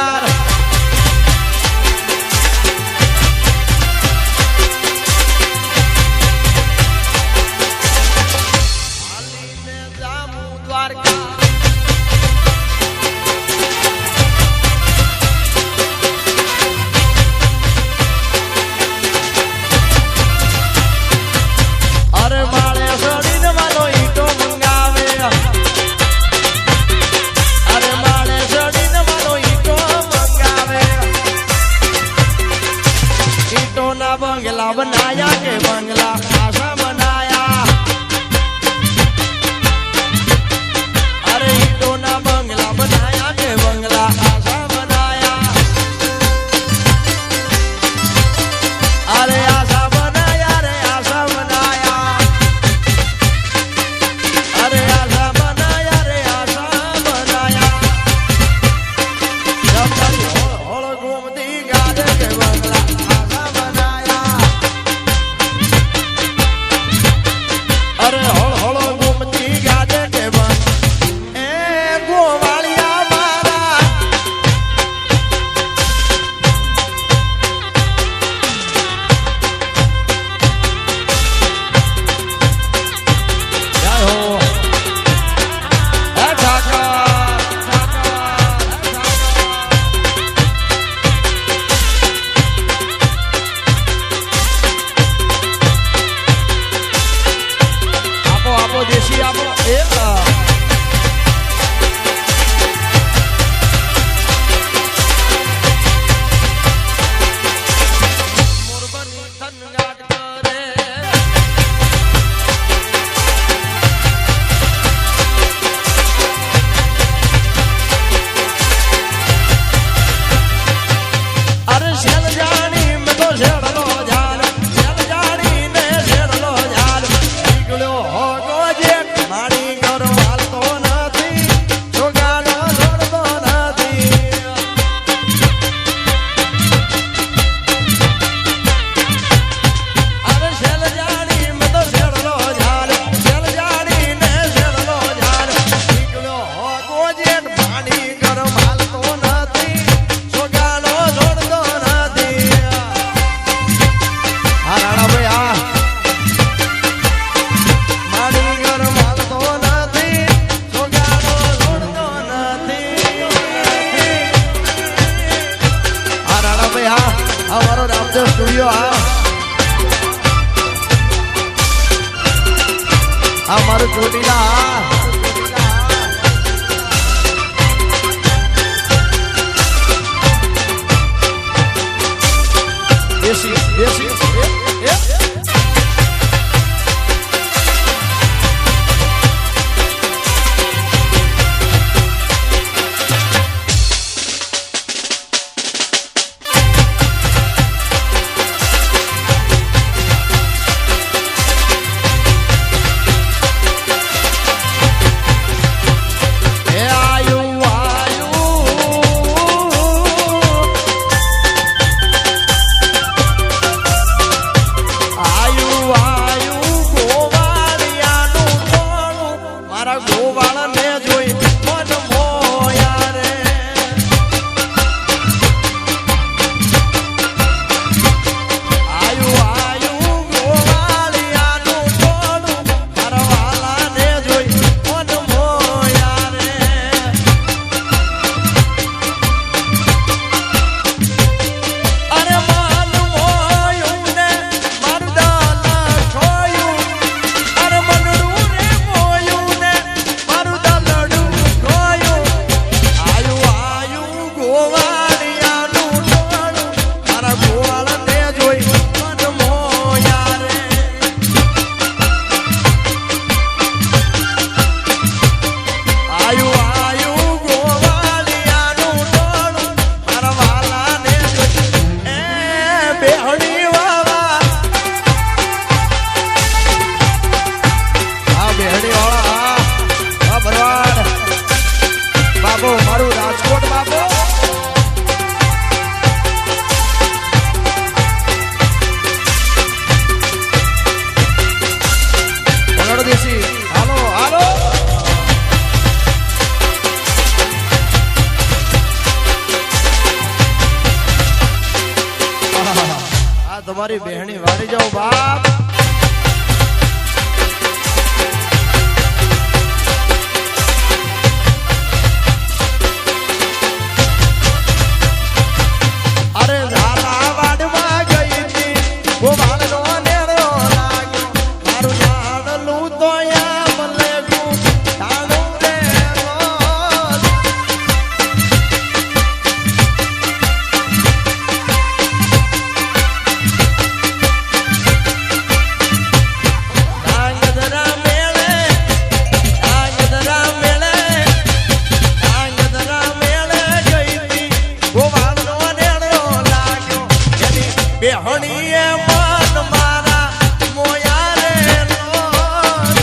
જોરદાર बंगला बनाया के बंगला आशा बनाया अरे ईटों ना बंगला बनाया के बंगला आशा बनाया अरे आशा बनाया रे आशा बनाया अरे आशा बनाया रे आशा बनाया जब होड़ घूमती गाड़े के बंगला अरे होड़ होड़ घूमती गाजे के बन ए गोवालिया मारा जय हो ठाकर देशी आपो मोरबनी थनगाट करे अरे शेल जानी में तो शेड़लो झाल शेल जानी ने शेड़लो झाल निकलो हो मारी घर हालतो નથી છોગાનો છોડતો નથી અરે શેલ જાણી મેં તો શેડલો ઝાડ શેલ જાણી ને શેડલો ઝાડ નીકળ્યો હો ગોજેટ મારી ઘર હાલતો નથી છોગાનો છોડતો નથી આ રાણા ભાઈ આ हमारो रामदेव स्टूडियो हमारो चोटीला देसी देसी તમારી બહેણી વાળી જાઓ બાપ. અરે ઝાલાવાડમાં ગઈ હતી ગોવાળનો નેણો લાગ્યો મારું જાણલું તો એમ લેવું ટાણું રે રોજ. ડાંગદરા મેળે ગઈ હતી ગોવાળનો નેણો લાગ્યો એની બેહણીએ મન મારા મોયા રે લોટ.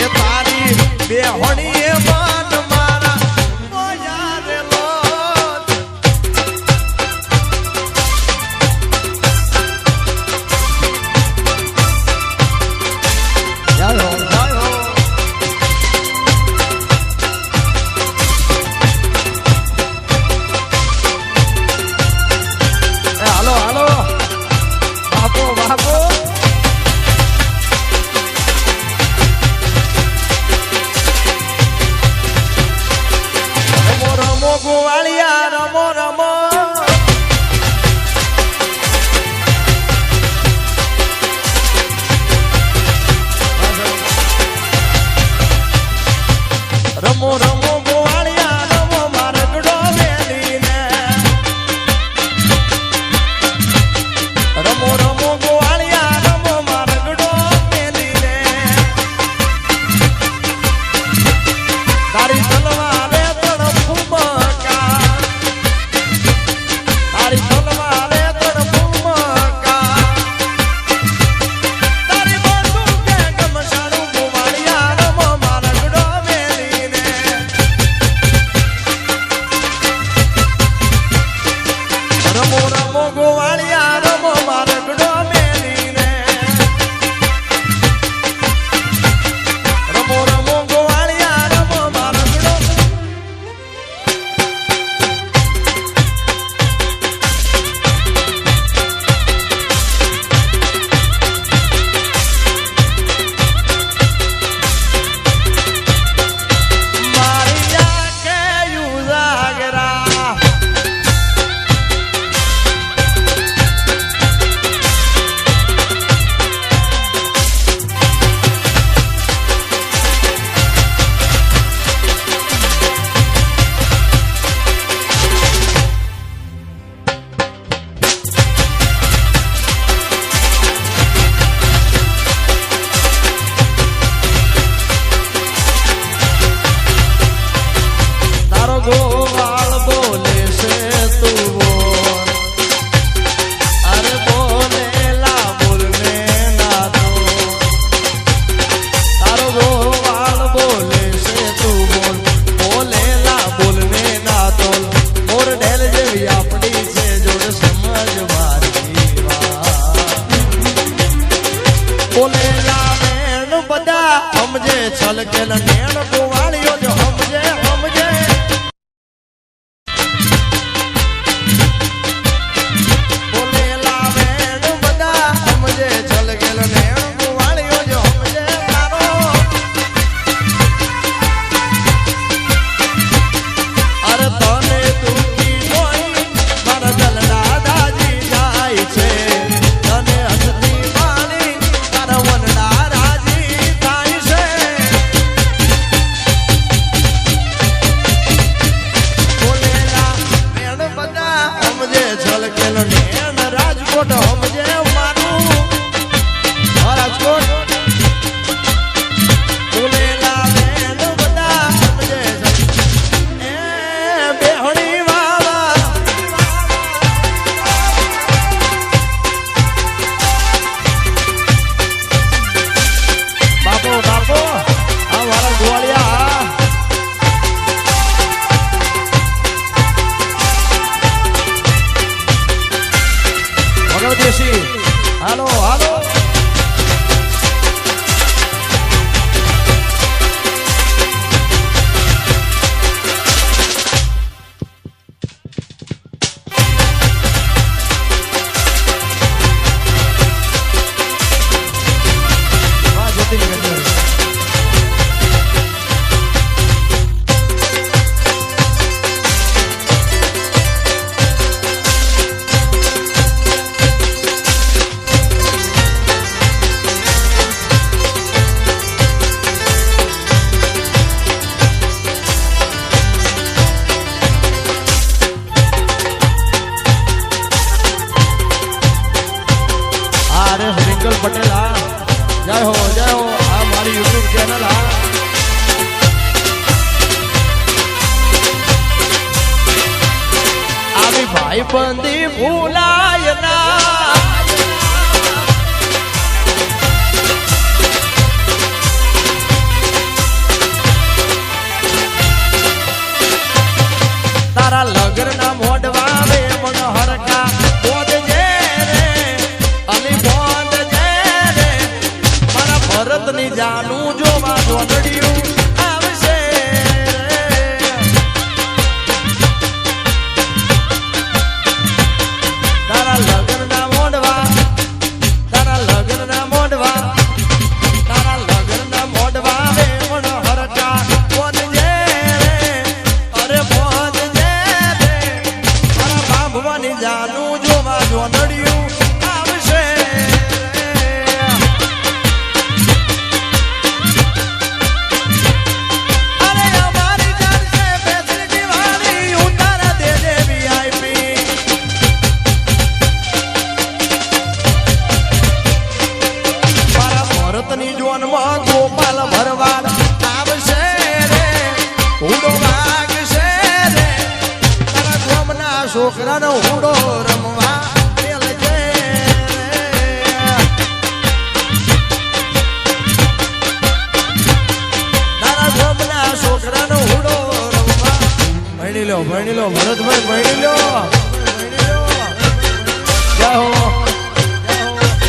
એ તારી બેહણીએ મન મારા મોયા રે લોટ. જાયો જાયો હાલો હાલો બાપો બાપો. રમો રમો ગોવાળિયા રમો રમો. રમો રમો ગોવાળિયા રમો મારગડો વેલીને. રમો રમો ગોવાળિયા રમો મારગડો વેલીને. તારી તલવારે તડફુમકા તારી તલવારે તડફુમકા તારી બંદૂકે ગમસાણું ગોવાળિયા રમો મારગડો વેલીને. રમો રમો ગોવાળિયા રમો મારગડો મેલીને. રમો રમો ગોવાળિયા રમો મારગડો. મારી આંખે ઉજાગરા તારો ગોવાળ બોલે છે તું બોલ. અરે બોલેલા બોલને ના દો. તારો ગોવાળ બોલે છે તું બોલ. બોલેલા બોલને ના દોલ. મોર ઢેલ જેવી આપણી છે જોડ સમજ મારી વાત. બોલેલા નેણ બધા સમજે છલકેલ નેણ ગોવાળીઓ જો સમજે સમજે. બોલેલા નેણ બધા સમજે છલકેલ નેણ ગોવાળીઓ જો સમજે તારો. અરે તને દુખી કોઈ મારા દલડા દાજી જાય છે. તને હસતી મારી તારા વનડા રાજી થાય છે. ભાઈ બંધી ભૂલાય ના તારા લગ્ન ના મોઢવા વે મન હરકા બોધજે રે અલી બોધજે રે મારા ભરત ની જાનું જોવા જોડ્યું આવશે તારા લગ્ન ના મોઢવા તારા લગ્ન ના મોઢવા તારા લગ્ન ના મોઢવા વે મન હરકા બોધજે રે અરે બોધજે ભવાની જાનું જોવા જોડ્યું આવશે અરે અમારી જાન છે ફેસિલિટી વાળી ઉતાર દેજે VIP મારા ભરતની જોનમાં ગોપાલ ભરવાડ આવશે રે ઉડો વાગશે રે તારા ગોમના છોકરાનો ઉડો રમવા મેલજે તારા ગોમના છોકરાનો ઉડો રમવા ભણી લો ભરતભાઈ ભણી લો જય હો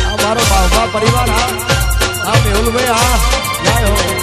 આ મારો બાબા પરિવાર હા મેહુલભાઈ હા જય હો